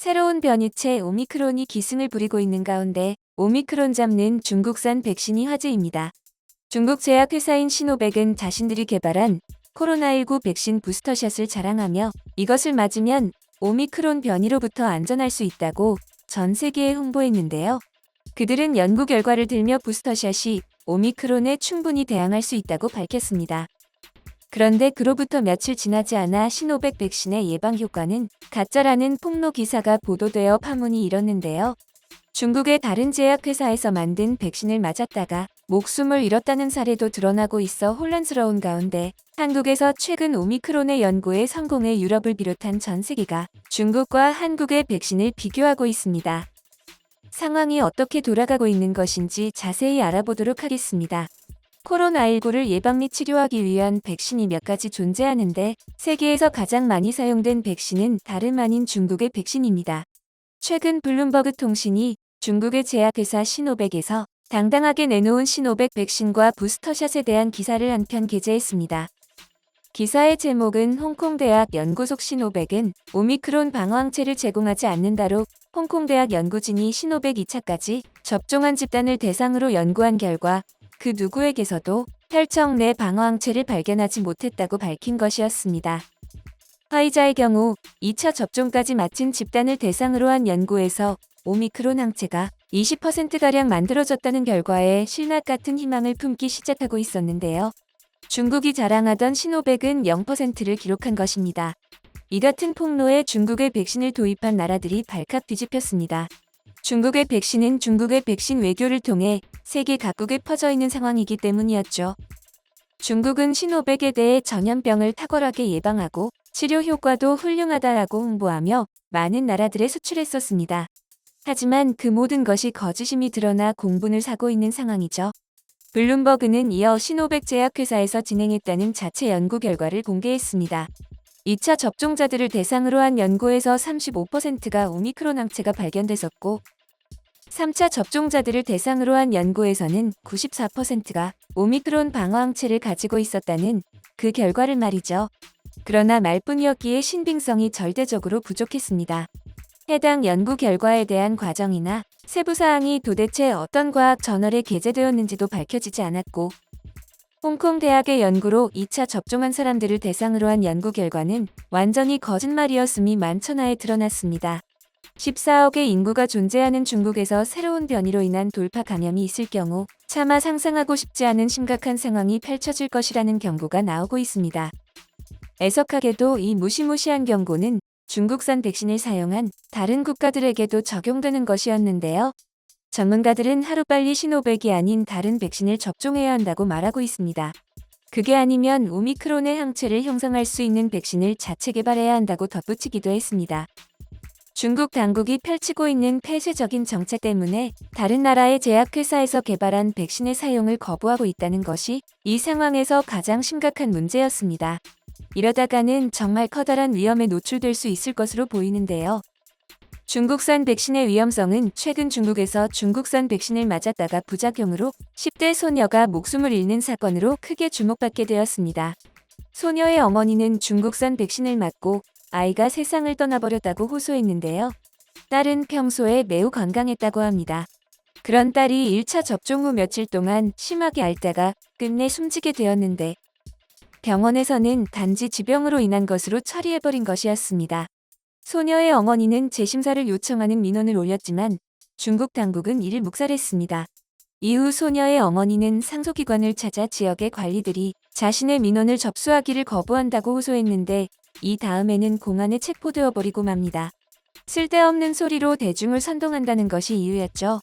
새로운 변이체 오미크론이 기승을 부리고 있는 가운데 오미크론 잡는 중국산 백신이 화제입니다. 중국 제약회사인 시노백은 자신들이 개발한 코로나19 백신 부스터샷을 자랑하며 이것을 맞으면 오미크론 변이로부터 안전할 수 있다고 전 세계에 홍보했는데요. 그들은 연구 결과를 들며 부스터샷이 오미크론에 충분히 대항할 수 있다고 밝혔습니다. 그런데 그로부터 며칠 지나지 않아 시노백 백신의 예방 효과는 가짜라는 폭로 기사가 보도되어 파문이 일었는데요. 중국의 다른 제약회사에서 만든 백신을 맞았다가 목숨을 잃었다는 사례도 드러나고 있어 혼란스러운 가운데 한국에서 최근 오미크론의 연구에 성공해 유럽을 비롯한 전 세계가 중국과 한국의 백신을 비교하고 있습니다. 상황이 어떻게 돌아가고 있는 것인지 자세히 알아보도록 하겠습니다. 코로나19를 예방 및 치료하기 위한 백신이 몇 가지 존재하는데 세계에서 가장 많이 사용된 백신은 다름 아닌 중국의 백신입니다. 최근 블룸버그 통신이 중국의 제약회사 시노백에서 당당하게 내놓은 시노백 백신과 부스터샷에 대한 기사를 한 편 게재했습니다. 기사의 제목은 홍콩대학 연구속 시노백은 오미크론 방어항체를 제공하지 않는다로 홍콩대학 연구진이 시노백 2차까지 접종한 집단을 대상으로 연구한 결과 그 누구에게서도 혈청 내 방어항체를 발견하지 못했다고 밝힌 것이었습니다. 화이자의 경우 2차 접종까지 마친 집단을 대상으로 한 연구에서 오미크론 항체가 20%가량 만들어졌다는 결과에 신락 같은 희망을 품기 시작하고 있었는데요. 중국이 자랑하던 시노백은 0%를 기록한 것입니다. 이 같은 폭로에 중국의 백신을 도입한 나라들이 발칵 뒤집혔습니다. 중국의 백신은 중국의 백신 외교를 통해 세계 각국에 퍼져 있는 상황이기 때문이었죠. 중국은 시노백에 대해 전염병을 탁월하게 예방하고 치료 효과도 훌륭하다라고 홍보하며 많은 나라들에 수출했었습니다. 하지만 그 모든 것이 거짓임이 드러나 공분을 사고 있는 상황이죠. 블룸버그는 이어 시노백 제약회사에서 진행했다는 자체 연구 결과를 공개했습니다. 2차 접종자들을 대상으로 한 연구에서 35%가 오미크론 항체가 발견됐었고 3차 접종자들을 대상으로 한 연구에서는 94%가 오미크론 방어항체를 가지고 있었다는 그 결과를 말이죠. 그러나 말뿐이었기에 신빙성이 절대적으로 부족했습니다. 해당 연구 결과에 대한 과정이나 세부사항이 도대체 어떤 과학 저널에 게재되었는지도 밝혀지지 않았고 홍콩 대학의 연구로 2차 접종한 사람들을 대상으로 한 연구 결과는 완전히 거짓말이었음이 만천하에 드러났습니다. 14억의 인구가 존재하는 중국에서 새로운 변이로 인한 돌파 감염이 있을 경우 차마 상상하고 싶지 않은 심각한 상황이 펼쳐질 것이라는 경고가 나오고 있습니다. 애석하게도 이 무시무시한 경고는 중국산 백신을 사용한 다른 국가들에게도 적용되는 것이었는데요. 전문가들은 하루빨리 시노백이 아닌 다른 백신을 접종해야 한다고 말하고 있습니다. 그게 아니면 오미크론의 항체를 형성할 수 있는 백신을 자체 개발해야 한다고 덧붙이기도 했습니다. 중국 당국이 펼치고 있는 폐쇄적인 정책 때문에 다른 나라의 제약회사에서 개발한 백신의 사용을 거부하고 있다는 것이 이 상황에서 가장 심각한 문제였습니다. 이러다가는 정말 커다란 위험에 노출될 수 있을 것으로 보이는데요. 중국산 백신의 위험성은 최근 중국에서 중국산 백신을 맞았다가 부작용으로 10대 소녀가 목숨을 잃는 사건으로 크게 주목받게 되었습니다. 소녀의 어머니는 중국산 백신을 맞고 아이가 세상을 떠나버렸다고 호소했는데요. 딸은 평소에 매우 건강했다고 합니다. 그런 딸이 1차 접종 후 며칠 동안 심하게 앓다가 끝내 숨지게 되었는데 병원에서는 단지 지병으로 인한 것으로 처리해버린 것이었습니다. 소녀의 어머니는 재심사를 요청하는 민원을 올렸지만 중국 당국은 이를 묵살했습니다. 이후 소녀의 어머니는 상소기관을 찾아 지역의 관리들이 자신의 민원을 접수하기를 거부한다고 호소했는데 이 다음에는 공안에 체포되어 버리고 맙니다. 쓸데없는 소리로 대중을 선동한다는 것이 이유였죠.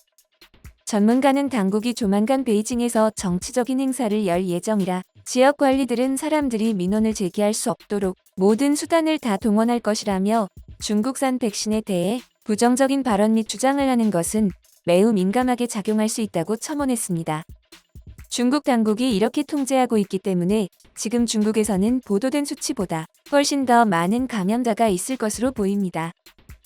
전문가는 당국이 조만간 베이징에서 정치적인 행사를 열 예정이라 지역 관리들은 사람들이 민원을 제기할 수 없도록 모든 수단을 다 동원할 것이라며 중국산 백신에 대해 부정적인 발언 및 주장을 하는 것은 매우 민감하게 작용할 수 있다고 첨언했습니다. 중국 당국이 이렇게 통제하고 있기 때문에 지금 중국에서는 보도된 수치보다 훨씬 더 많은 감염자가 있을 것으로 보입니다.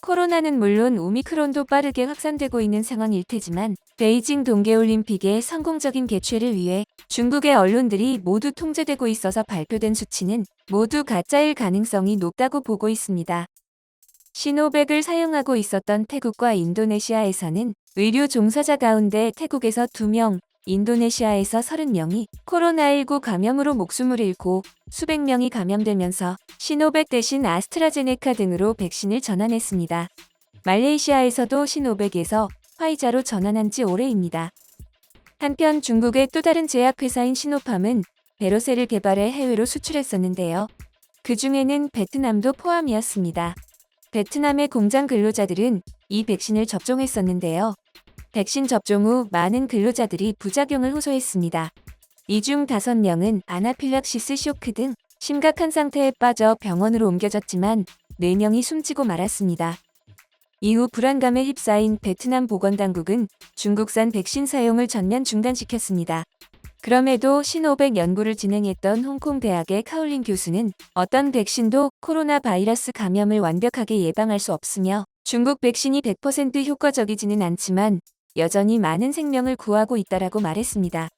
코로나는 물론 오미크론도 빠르게 확산되고 있는 상황일 테지만 베이징 동계올림픽의 성공적인 개최를 위해 중국의 언론들이 모두 통제되고 있어서 발표된 수치는 모두 가짜일 가능성이 높다고 보고 있습니다. 시노백을 사용하고 있었던 태국과 인도네시아에서는 의료 종사자 가운데 태국에서 2명, 인도네시아에서 30명이 코로나19 감염으로 목숨을 잃고 수백 명이 감염되면서 시노백 대신 아스트라제네카 등으로 백신을 전환했습니다. 말레이시아에서도 시노백에서 화이자로 전환한 지 오래입니다. 한편 중국의 또 다른 제약회사인 시노팜은 베로셀을 개발해 해외로 수출했었는데요. 그 중에는 베트남도 포함이었습니다. 베트남의 공장 근로자들은 이 백신을 접종했었는데요. 백신 접종 후 많은 근로자들이 부작용을 호소했습니다. 이 중 5명은 아나필락시스 쇼크 등 심각한 상태에 빠져 병원으로 옮겨졌지만 4명이 숨지고 말았습니다. 이후 불안감에 휩싸인 베트남 보건당국은 중국산 백신 사용을 전면 중단시켰습니다. 그럼에도 시노백 연구를 진행했던 홍콩 대학의 카올린 교수는 어떤 백신도 코로나 바이러스 감염을 완벽하게 예방할 수 없으며 중국 백신이 100% 효과적이지는 않지만 여전히 많은 생명을 구하고 있다라고 말했습니다.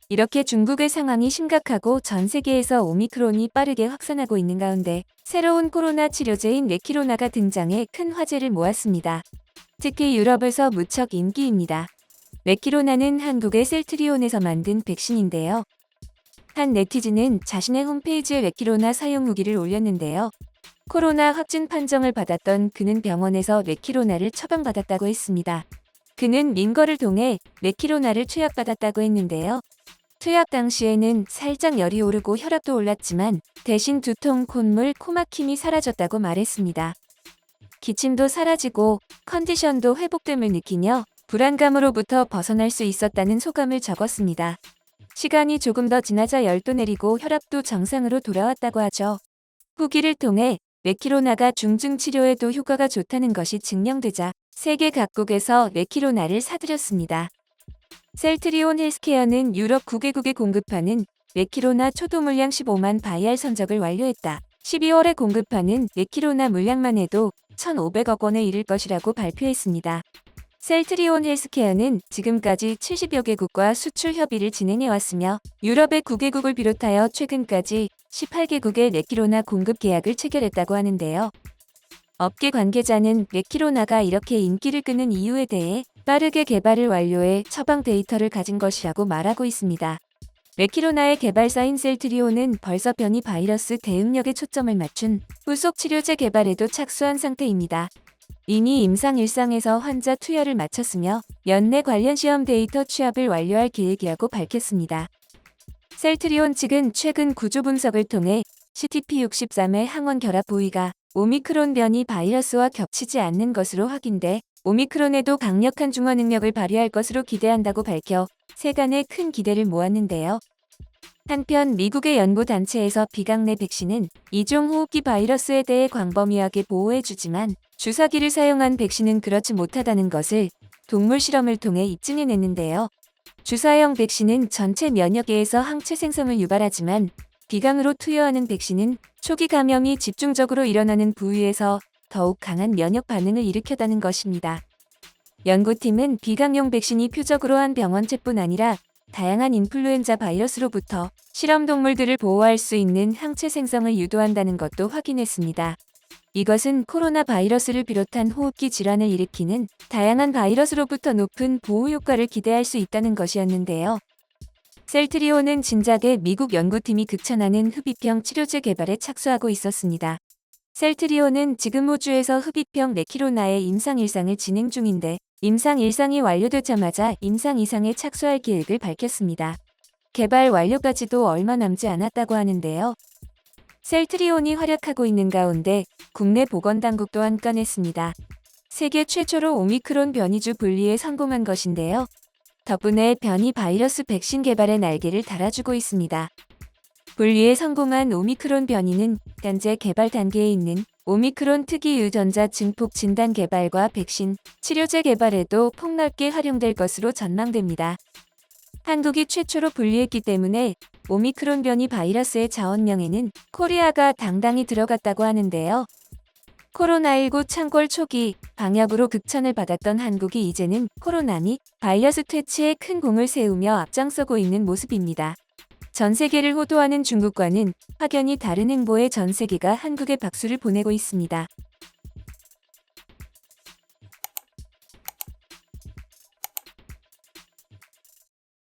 이렇게 중국의 상황이 심각하고 전 세계에서 오미크론이 빠르게 확산하고 있는 가운데 새로운 코로나 치료제인 레키로나가 등장해 큰 화제를 모았습니다. 특히 유럽에서 무척 인기입니다. 레키로나는 한국의 셀트리온에서 만든 백신인데요. 한 네티즌은 자신의 홈페이지에 레키로나 사용 후기를 올렸는데요. 코로나 확진 판정을 받았던 그는 병원에서 레키로나를 처방받았다고 했습니다. 그는 민거를 통해 레키로나를 투약받았다고 했는데요. 투약 당시에는 살짝 열이 오르고 혈압도 올랐지만 대신 두통, 콧물, 코막힘이 사라졌다고 말했습니다. 기침도 사라지고 컨디션도 회복됨을 느끼며 불안감으로부터 벗어날 수 있었다는 소감을 적었습니다. 시간이 조금 더 지나자 열도 내리고 혈압도 정상으로 돌아왔다고 하죠. 후기를 통해 레키로나가 중증 치료에도 효과가 좋다는 것이 증명되자 세계 각국에서 레키로나를 사들였습니다. 셀트리온 헬스케어는 유럽 9개국에 공급하는 레키로나 초도 물량 15만 바이알 선적을 완료했다. 12월에 공급하는 레키로나 물량만 해도 1,500억 원에 이를 것이라고 발표했습니다. 셀트리온 헬스케어는 지금까지 70여 개국과 수출 협의를 진행해왔으며 유럽의 9개국을 비롯하여 최근까지 18개국의 레키로나 공급 계약을 체결했다고 하는데요. 업계 관계자는 레키로나가 이렇게 인기를 끄는 이유에 대해 빠르게 개발을 완료해 처방 데이터를 가진 것이라고 말하고 있습니다. 레키로나의 개발사인 셀트리온은 벌써 변이 바이러스 대응력에 초점을 맞춘 후속 치료제 개발에도 착수한 상태입니다. 이미 임상 1상에서 환자 투여를 마쳤으며 연내 관련 시험 데이터 취합을 완료할 계획이라고 밝혔습니다. 셀트리온 측은 최근 구조 분석을 통해 CTP63의 항원 결합 부위가 오미크론 변이 바이러스와 겹치지 않는 것으로 확인돼 오미크론에도 강력한 중和능력을 발휘할 것으로 기대한다고 밝혀 세간에 큰 기대를 모았는데요. 한편 미국의 연구단체에서 비강내 백신은 이종 호흡기 바이러스에 대해 광범위하게 보호해주지만 주사기를 사용한 백신은 그렇지 못하다는 것을 동물 실험을 통해 입증해냈는데요. 주사형 백신은 전체 면역계에서 항체 생성을 유발하지만 비강으로 투여하는 백신은 초기 감염이 집중적으로 일어나는 부위에서 더욱 강한 면역 반응을 일으켰다는 것입니다. 연구팀은 비강용 백신이 표적으로 한 병원체뿐 아니라 다양한 인플루엔자 바이러스로부터 실험 동물들을 보호할 수 있는 항체 생성을 유도한다는 것도 확인했습니다. 이것은 코로나 바이러스를 비롯한 호흡기 질환을 일으키는 다양한 바이러스로부터 높은 보호 효과를 기대할 수 있다는 것이었는데요. 셀트리온은 진작에 미국 연구팀이 극찬하는 흡입형 치료제 개발에 착수하고 있었습니다. 셀트리온은 지금 호주에서 흡입형 레키로나의 임상 1상을 진행 중인데 임상 1상이 완료되자마자 임상 2상에 착수할 계획을 밝혔습니다. 개발 완료까지도 얼마 남지 않았다고 하는데요. 셀트리온이 활약하고 있는 가운데 국내 보건당국도 한 건 했습니다. 세계 최초로 오미크론 변이주 분리에 성공한 것인데요. 덕분에 변이 바이러스 백신 개발의 날개를 달아주고 있습니다. 분리에 성공한 오미크론 변이는 현재 개발 단계에 있는 오미크론 특이 유전자 증폭 진단 개발과 백신, 치료제 개발에도 폭넓게 활용될 것으로 전망됩니다. 한국이 최초로 분리했기 때문에 오미크론 변이 바이러스의 자원명에는 코리아가 당당히 들어갔다고 하는데요. 코로나19 창궐 초기 방역으로 극찬을 받았던 한국이 이제는 코로나 및 바이러스 퇴치에 큰 공을 세우며 앞장서고 있는 모습입니다. 전 세계를 호도하는 중국과는 확연히 다른 행보에 전 세계가 한국에 박수를 보내고 있습니다.